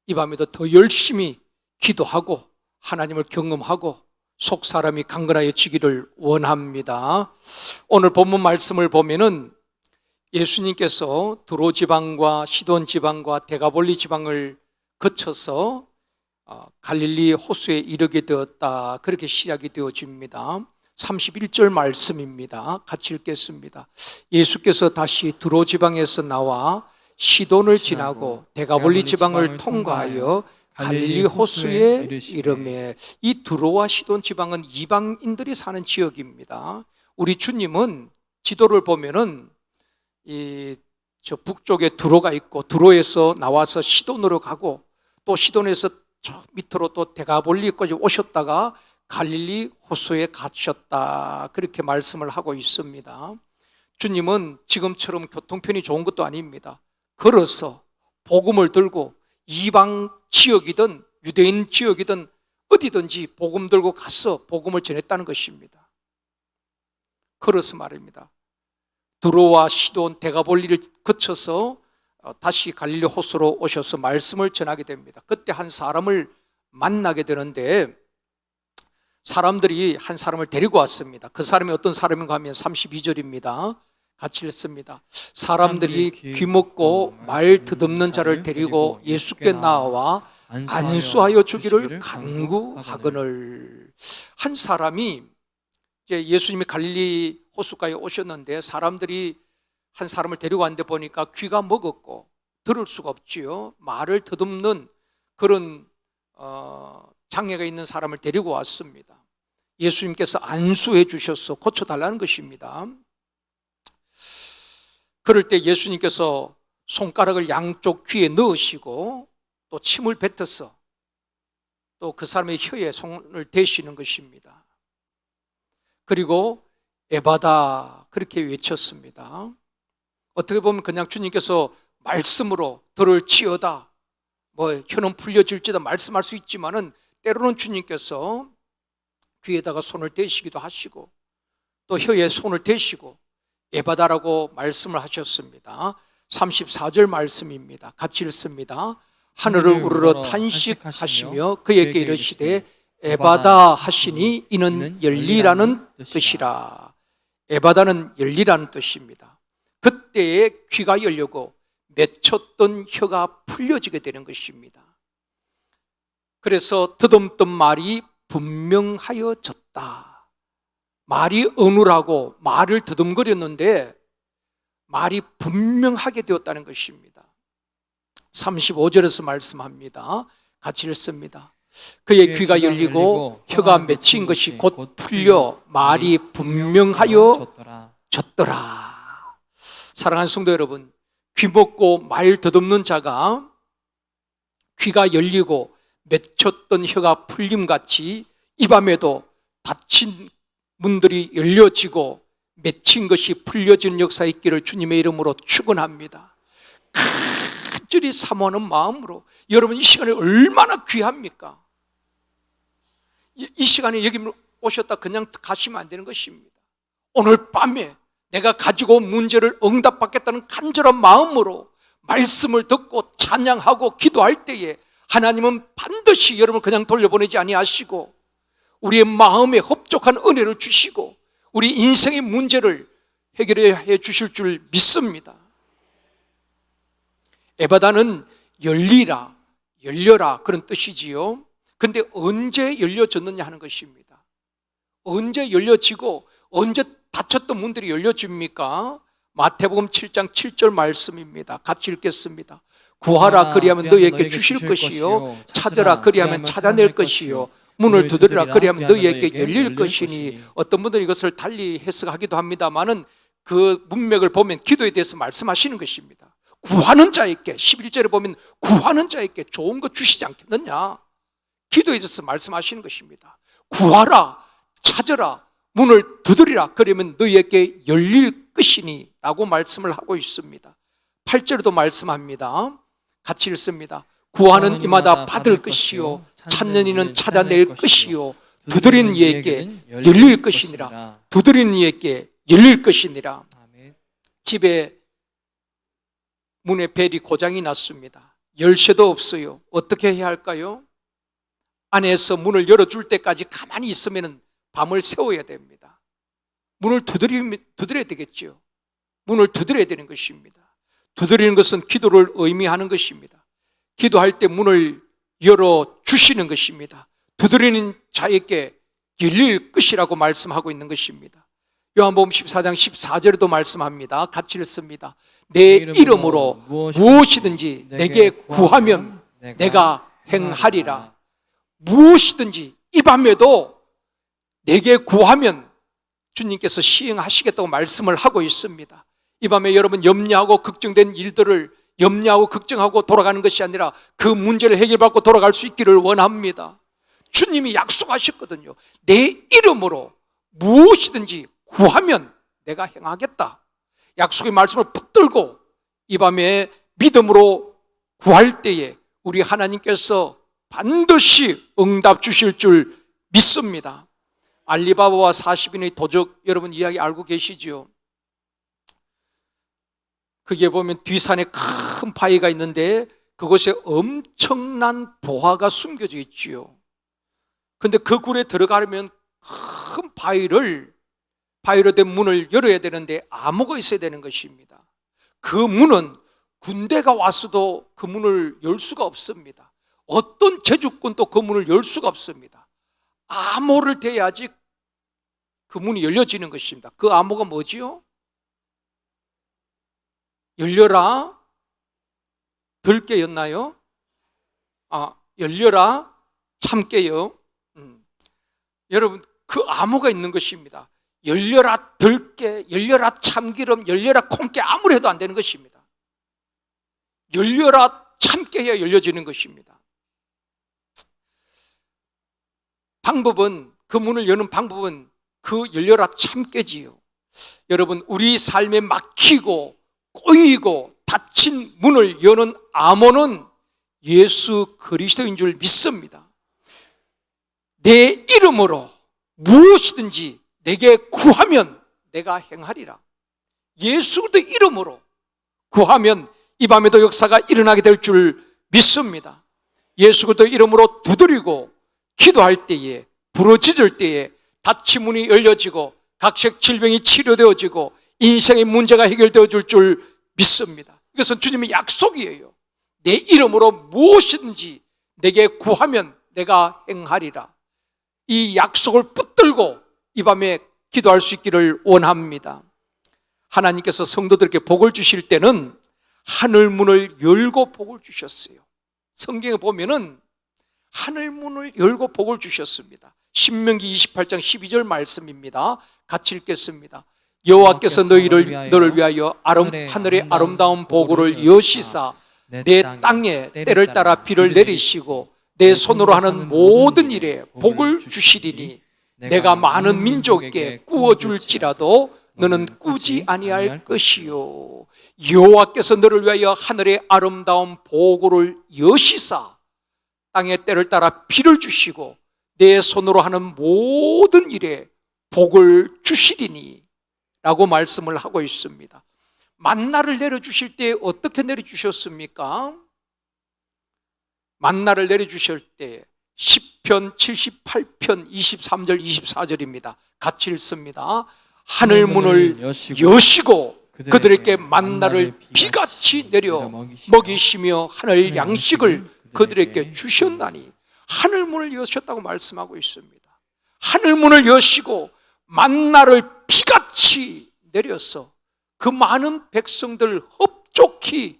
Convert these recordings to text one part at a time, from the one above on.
이 밤에도 더 열심히 기도하고 하나님을 경험하고 속 사람이 강건하여지기를 원합니다. 오늘 본문 말씀을 보면은 예수님께서 두로 지방과 시돈 지방과 데가볼리 지방을 거쳐서 갈릴리 호수에 이르게 되었다, 그렇게 시작이 되어집니다. 31절 말씀입니다. 같이 읽겠습니다. 예수께서 다시 두로 지방에서 나와 시돈을 지나고 데가볼리 지방을 통과하여 갈릴리 호수에 이르매, 이 두로와 시돈 지방은 이방인들이 사는 지역입니다. 우리 주님은 지도를 보면은 저 북쪽에 두로가 있고, 두로에서 나와서 시돈으로 가고, 또 시돈에서 저 밑으로 또 데가볼리까지 오셨다가 갈릴리 호수에 가셨다, 그렇게 말씀을 하고 있습니다. 주님은 지금처럼 교통편이 좋은 것도 아닙니다. 걸어서 복음을 들고 이방 지역이든 유대인 지역이든 어디든지 복음 들고 가서 복음을 전했다는 것입니다. 걸어서 말입니다. 두로와 시돈, 데가볼리를 거쳐서 다시 갈릴리 호수로 오셔서 말씀을 전하게 됩니다. 그때 한 사람을 만나게 되는데, 사람들이 한 사람을 데리고 왔습니다. 그 사람이 어떤 사람인가 하면 32절입니다. 같이 읽습니다. 사람들이 귀먹고 말 듣없는 자를 데리고 예수께 나와 안수하여 주기를 간구하거늘. 한 사람이, 이제 예수님이 갈릴리 호수가에 오셨는데 사람들이 한 사람을 데리고 왔는데 보니까 귀가 먹었고 들을 수가 없지요. 말을 더듬는 그런 장애가 있는 사람을 데리고 왔습니다. 예수님께서 안수해 주셔서 고쳐달라는 것입니다. 그럴 때 예수님께서 손가락을 양쪽 귀에 넣으시고 또 침을 뱉어서 또 그 사람의 혀에 손을 대시는 것입니다. 그리고 에바다, 그렇게 외쳤습니다. 어떻게 보면 그냥 주님께서 말씀으로 들을지어다, 혀는 풀려질지다 말씀할 수 있지만은, 때로는 주님께서 귀에다가 손을 대시기도 하시고 또 혀에 손을 대시고 에바다라고 말씀을 하셨습니다. 34절 말씀입니다. 같이 읽습니다. 하늘을 우러러 탄식하시며 그에게 이르시되 에바다 하시니 이는 열리라는 뜻이라. 에바다는 열리라는 뜻입니다. 그때에 귀가 열리고 맺혔던 혀가 풀려지게 되는 것입니다. 그래서 더듬던 말이 분명하여졌다. 말이 어눌하고 말을 더듬거렸는데 말이 분명하게 되었다는 것입니다. 35절에서 말씀합니다. 같이 읽습니다. 그의 귀가 열리고 혀가 맺힌 것이 곧 풀려 말이 분명하여졌더라. 사랑하는 성도 여러분, 귀 먹고 말 더듬는 자가 귀가 열리고 맺혔던 혀가 풀림같이 이 밤에도 닫힌 문들이 열려지고 맺힌 것이 풀려지는 역사 있기를 주님의 이름으로 축원합니다. 간절히 사모하는 마음으로, 여러분 이 시간이 얼마나 귀합니까? 이 시간에 여기 오셨다 그냥 가시면 안 되는 것입니다. 오늘 밤에 내가 가지고 온 문제를 응답받겠다는 간절한 마음으로 말씀을 듣고 찬양하고 기도할 때에 하나님은 반드시 여러분을 그냥 돌려보내지 아니하시고 우리의 마음에 흡족한 은혜를 주시고 우리 인생의 문제를 해결해 주실 줄 믿습니다. 에바다는 열리라, 열려라 그런 뜻이지요. 근데 언제 열려졌느냐 하는 것입니다. 언제 열려지고 언제 닫혔던 문들이 열려집니까? 마태복음 7장 7절 말씀입니다. 같이 읽겠습니다. 구하라 그리하면 너희에게 주실 것이요, 찾으라 그리하면 찾아낼 것이요, 문을 두드리라 그리하면 너희에게 열릴 것이니. 어떤 분들은 이것을 달리 해석하기도 합니다만은 그 문맥을 보면 기도에 대해서 말씀하시는 것입니다. 구하는 자에게, 11절에 보면 구하는 자에게 좋은 것 주시지 않겠느냐, 기도에 대해서 말씀하시는 것입니다. 구하라, 찾으라, 문을 두드리라 그러면 너희에게 열릴 것이니 라고 말씀을 하고 있습니다. 8절에도 말씀합니다. 같이 읽습니다. 구하는 이마다 받을 것이요, 찾는 이는 찾아낼 것이요, 두드리는 이에게 열릴 것이니라. 두드리는 이에게 열릴 것이니라. 집에 문에 벨이 고장이 났습니다. 열쇠도 없어요. 어떻게 해야 할까요? 안에서 문을 열어줄 때까지 가만히 있으면 밤을 새워야 됩니다. 문을 두드려야 되겠죠. 문을 두드려야 되는 것입니다. 두드리는 것은 기도를 의미하는 것입니다. 기도할 때 문을 열어주시는 것입니다. 두드리는 자에게 열릴 것이라고 말씀하고 있는 것입니다. 요한복음 14장 14절에도 말씀합니다. 같이 읽습니다. 내 이름으로 무엇이든지 내게 구하면 내가 행하리라. 무엇이든지 이 밤에도 내게 구하면 주님께서 시행하시겠다고 말씀을 하고 있습니다. 이 밤에 여러분 염려하고 걱정된 일들을 염려하고 걱정하고 돌아가는 것이 아니라 그 문제를 해결받고 돌아갈 수 있기를 원합니다. 주님이 약속하셨거든요. 내 이름으로 무엇이든지 구하면 내가 행하겠다. 약속의 말씀을 붙들고 이 밤에 믿음으로 구할 때에 우리 하나님께서 반드시 응답 주실 줄 믿습니다. 알리바바와 40인의 도적 여러분 이야기 알고 계시죠? 거기에 보면 뒷산에 큰 바위가 있는데 그곳에 엄청난 보화가 숨겨져 있지요. 그런데 그 굴에 들어가려면 큰 바위로 된 문을 열어야 되는데 암호가 있어야 되는 것입니다. 그 문은 군대가 왔어도 그 문을 열 수가 없습니다. 어떤 제주꾼도 그 문을 열 수가 없습니다. 암호를 대야지 그 문이 열려지는 것입니다. 그 암호가 뭐지요? 열려라 들깨였나요? 열려라 참깨요. 여러분 그 암호가 있는 것입니다. 열려라 들깨, 열려라 참기름, 열려라 콩깨 아무리 해도 안 되는 것입니다. 열려라 참깨야 열려지는 것입니다. 그 문을 여는 방법은 그 열려라 참깨지요. 여러분 우리 삶에 막히고 꼬이고 닫힌 문을 여는 암호는 예수 그리스도인 줄 믿습니다. 내 이름으로 무엇이든지 내게 구하면 내가 행하리라. 예수 그리스도 이름으로 구하면 이 밤에도 역사가 일어나게 될 줄 믿습니다. 예수 그리스도 이름으로 두드리고 기도할 때에 부러지질 때에 닫힌 문이 열려지고 각색 질병이 치료되어지고 인생의 문제가 해결되어질 줄 믿습니다. 이것은 주님의 약속이에요. 내 이름으로 무엇이든지 내게 구하면 내가 행하리라. 이 약속을 붙들고 이 밤에 기도할 수 있기를 원합니다. 하나님께서 성도들에게 복을 주실 때는 하늘 문을 열고 복을 주셨어요. 성경에 보면은 하늘 문을 열고 복을 주셨습니다. 신명기 28장 12절 말씀입니다. 같이 읽겠습니다. 여호와께서 너를 위하여 하늘의 아름다운 보고를 여시사 내 땅에 때를 따라 비를 내리시고 내 손으로 하는 모든 일에 복을 주시리니 내가 많은 민족에게 꾸어줄지라도 너는 꾸지 아니할 것이요. 여호와께서 너를 위하여 하늘의 아름다운 보고를 여시사 땅의 때를 따라 비를 주시고 내 손으로 하는 모든 일에 복을 주시리니 라고 말씀을 하고 있습니다. 만나를 내려주실 때 어떻게 내려주셨습니까? 만나를 내려주실 때 시편 78편 23절 24절입니다. 같이 읽습니다. 하늘 문을 여시고 그들에게 만나를 비같이 내려 먹이시며 하늘 양식을 그들에게 주셨나니 하늘 문을 여셨다고 말씀하고 있습니다. 하늘 문을 여시고 만나를 비같이 내려서 그 많은 백성들 흡족히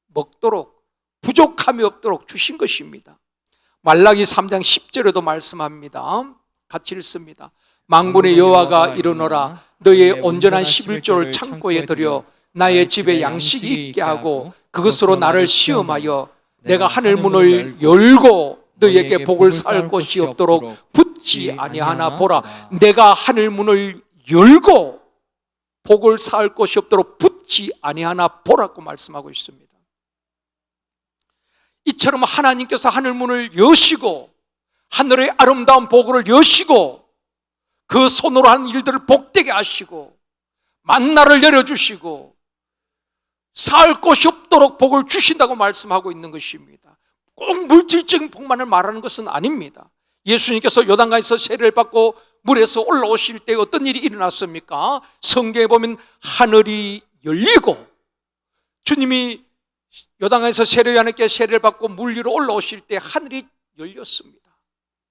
먹도록 부족함이 없도록 주신 것입니다. 말라기 3장 10절에도 말씀합니다. 같이 읽습니다. 만군의 여호와가 이르노라 너의 온전한 11조를 창고에 들여 나의 집에 양식이 있게 하고 그것으로 나를 시험하여 내가 하늘 문을 열고 너에게 복을 쌓을 것이 없도록 붙지 아니하나 보라. 내가 하늘 문을 열고 복을 쌓을 것이 없도록 붙지 아니하나 보라고 말씀하고 있습니다. 이처럼 하나님께서 하늘 문을 여시고 하늘의 아름다운 보고를 여시고 그 손으로 하는 일들을 복되게 하시고 만나를 내려주시고 살 곳이 없도록 복을 주신다고 말씀하고 있는 것입니다. 꼭 물질적인 복만을 말하는 것은 아닙니다. 예수님께서 요단강에서 세례를 받고 물에서 올라오실 때 어떤 일이 일어났습니까? 성경에 보면 하늘이 열리고, 주님이 요단강에서 세례 요한에게 세례를 받고 물 위로 올라오실 때 하늘이 열렸습니다.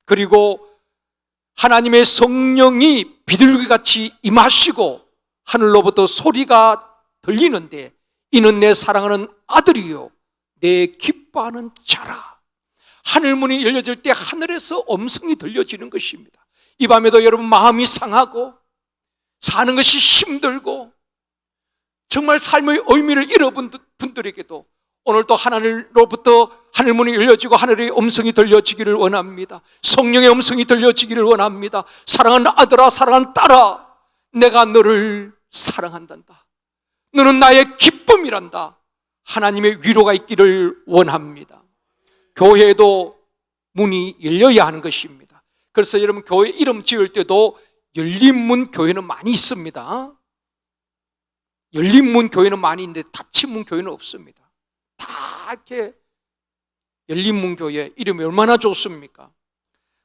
그리고 하나님의 성령이 비둘기같이 임하시고 하늘로부터 소리가 들리는데, 이는 내 사랑하는 아들이요 내 기뻐하는 자라. 하늘문이 열려질 때 하늘에서 음성이 들려지는 것입니다. 이 밤에도 여러분 마음이 상하고 사는 것이 힘들고 정말 삶의 의미를 잃어본 분들에게도 오늘 또 하늘로부터 하늘문이 열려지고 하늘의 음성이 들려지기를 원합니다. 성령의 음성이 들려지기를 원합니다. 사랑하는 아들아, 사랑하는 딸아, 내가 너를 사랑한단다. 너는 나의 기쁨이란다. 하나님의 위로가 있기를 원합니다. 교회도 문이 열려야 하는 것입니다. 그래서 여러분 교회 이름 지을 때도 열린문 교회는 많이 있습니다. 열린문 교회는 많이 있는데 닫힌문 교회는 없습니다. 다 이렇게 열린문 교회 이름이 얼마나 좋습니까?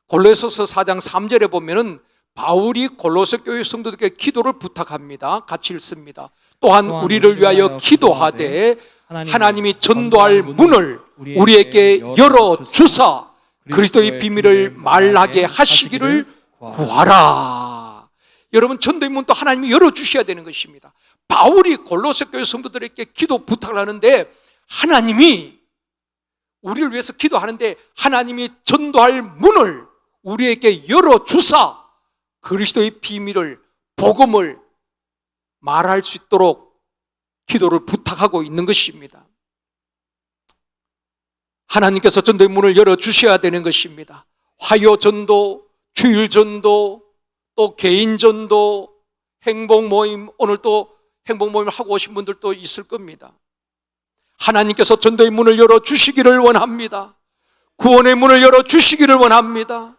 골로새서 4장 3절에 보면은 바울이 골로새 교회 성도들에게 기도를 부탁합니다. 같이 읽습니다. 또한 우리를 위하여 기도하되 하나님이 전도할 문을 우리에게 열어주사 그리스도의 비밀을 말하게 하시기를 구하라. 여러분, 전도의 문도 하나님이 열어주셔야 되는 것입니다. 바울이 골로새 교회 성도들에게 기도 부탁을 하는데, 하나님이 우리를 위해서 기도하는데 하나님이 전도할 문을 우리에게 열어주사 그리스도의 비밀을, 복음을 말할 수 있도록 기도를 부탁하고 있는 것입니다. 하나님께서 전도의 문을 열어주셔야 되는 것입니다. 화요전도, 주일전도, 또 개인전도, 행복모임, 오늘 또 행복모임을 하고 오신 분들도 있을 겁니다. 하나님께서 전도의 문을 열어주시기를 원합니다. 구원의 문을 열어주시기를 원합니다.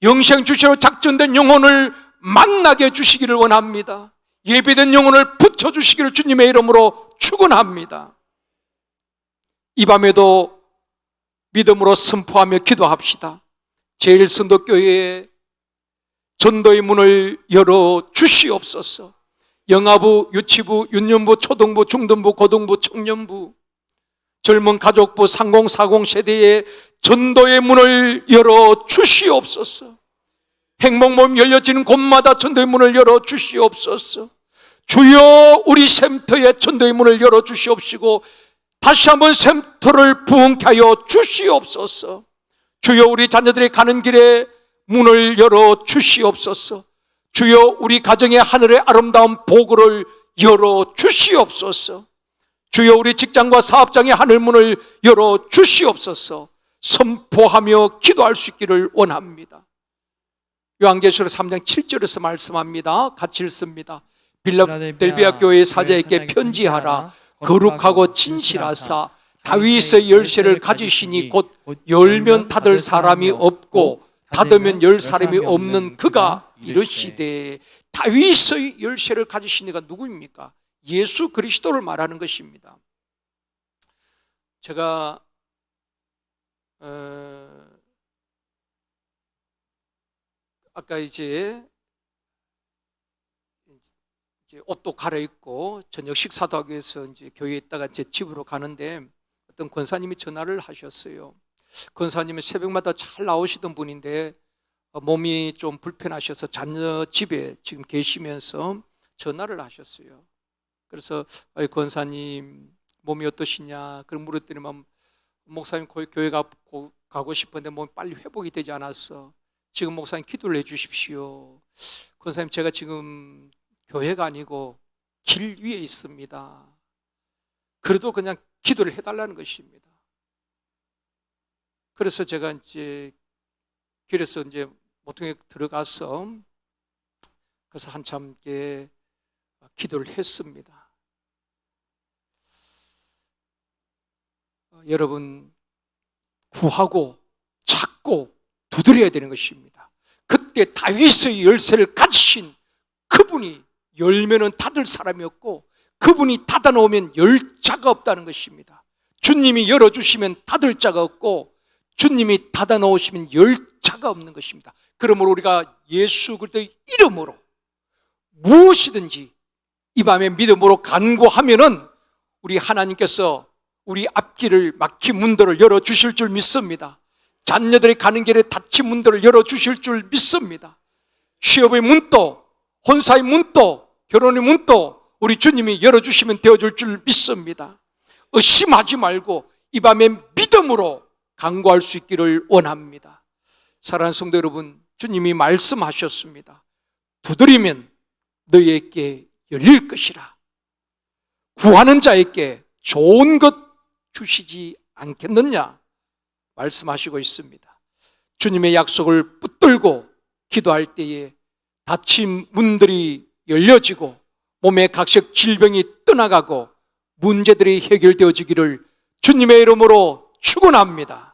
영생 주시로 작전된 영혼을 만나게 해주시기를 원합니다. 예비된 영혼을 붙여주시기를 주님의 이름으로 축원합니다. 이 밤에도 믿음으로 선포하며 기도합시다. 제일선도교회에 전도의 문을 열어주시옵소서. 영아부, 유치부, 유년부, 초등부, 중등부, 고등부, 청년부, 젊은 가족부, 3040 세대에 전도의 문을 열어주시옵소서. 행복모임 열려지는 곳마다 전도의 문을 열어주시옵소서. 주여, 우리 샘터에 전도의 문을 열어주시옵시고 다시 한번 샘터를 부흥케 하여 주시옵소서. 주여, 우리 자녀들이 가는 길에 문을 열어주시옵소서. 주여, 우리 가정의 하늘의 아름다운 보고를 열어주시옵소서. 주여, 우리 직장과 사업장의 하늘문을 열어주시옵소서. 선포하며 기도할 수 있기를 원합니다. 요한계시록 3장 7절에서 말씀합니다. 같이 읽습니다. 빌라델비아 교회의 사자에게 편지하라. 거룩하고 진실하사 다윗의 열쇠를 가지시니 곧 열면 닫을 사람이 없고 닫으면 열 사람이 없는 그가 이르시되, 다윗의 열쇠를 가지신 이가 누구입니까? 예수 그리스도를 말하는 것입니다. 제가 아까 이제 옷도 갈아입고 저녁 식사도 하기 위해서 이제 교회에 있다가 제 집으로 가는데 어떤 권사님이 전화를 하셨어요. 권사님은 새벽마다 잘 나오시던 분인데 몸이 좀 불편하셔서 자녀 집에 지금 계시면서 전화를 하셨어요. 그래서 권사님 몸이 어떠시냐 그런 물었더니만, 목사님 교회 가고 싶은데 몸이 빨리 회복이 되지 않았어. 지금 목사님 기도를 해 주십시오. 권사님, 제가 지금 교회가 아니고 길 위에 있습니다. 그래도 그냥 기도를 해달라는 것입니다. 그래서 제가 이제 길에서 이제 모퉁이에 들어가서 그래서 한참 기도를 했습니다. 여러분, 구하고 찾고 두드려야 되는 것입니다. 그때 다윗의 열쇠를 가지신 그분이 열면은 닫을 사람이 없고 그분이 닫아놓으면 열 자가 없다는 것입니다. 주님이 열어주시면 닫을 자가 없고 주님이 닫아놓으시면 열 자가 없는 것입니다. 그러므로 우리가 예수 그리스도의 이름으로 무엇이든지 이 밤에 믿음으로 간구하면은 우리 하나님께서 우리 앞길을 막힌 문들을 열어주실 줄 믿습니다. 자녀들이 가는 길에 닫힌 문들을 열어주실 줄 믿습니다. 취업의 문도, 혼사의 문도, 결혼의 문도 우리 주님이 열어주시면 되어줄 줄 믿습니다. 의심하지 말고 이 밤에 믿음으로 간구할 수 있기를 원합니다. 사랑하는 성도 여러분, 주님이 말씀하셨습니다. 두드리면 너희에게 열릴 것이라. 구하는 자에게 좋은 것 주시지 않겠느냐 말씀하시고 있습니다. 주님의 약속을 붙들고 기도할 때에 닫힌 문들이 열려지고 몸의 각색 질병이 떠나가고 문제들이 해결되어지기를 주님의 이름으로 축원합니다.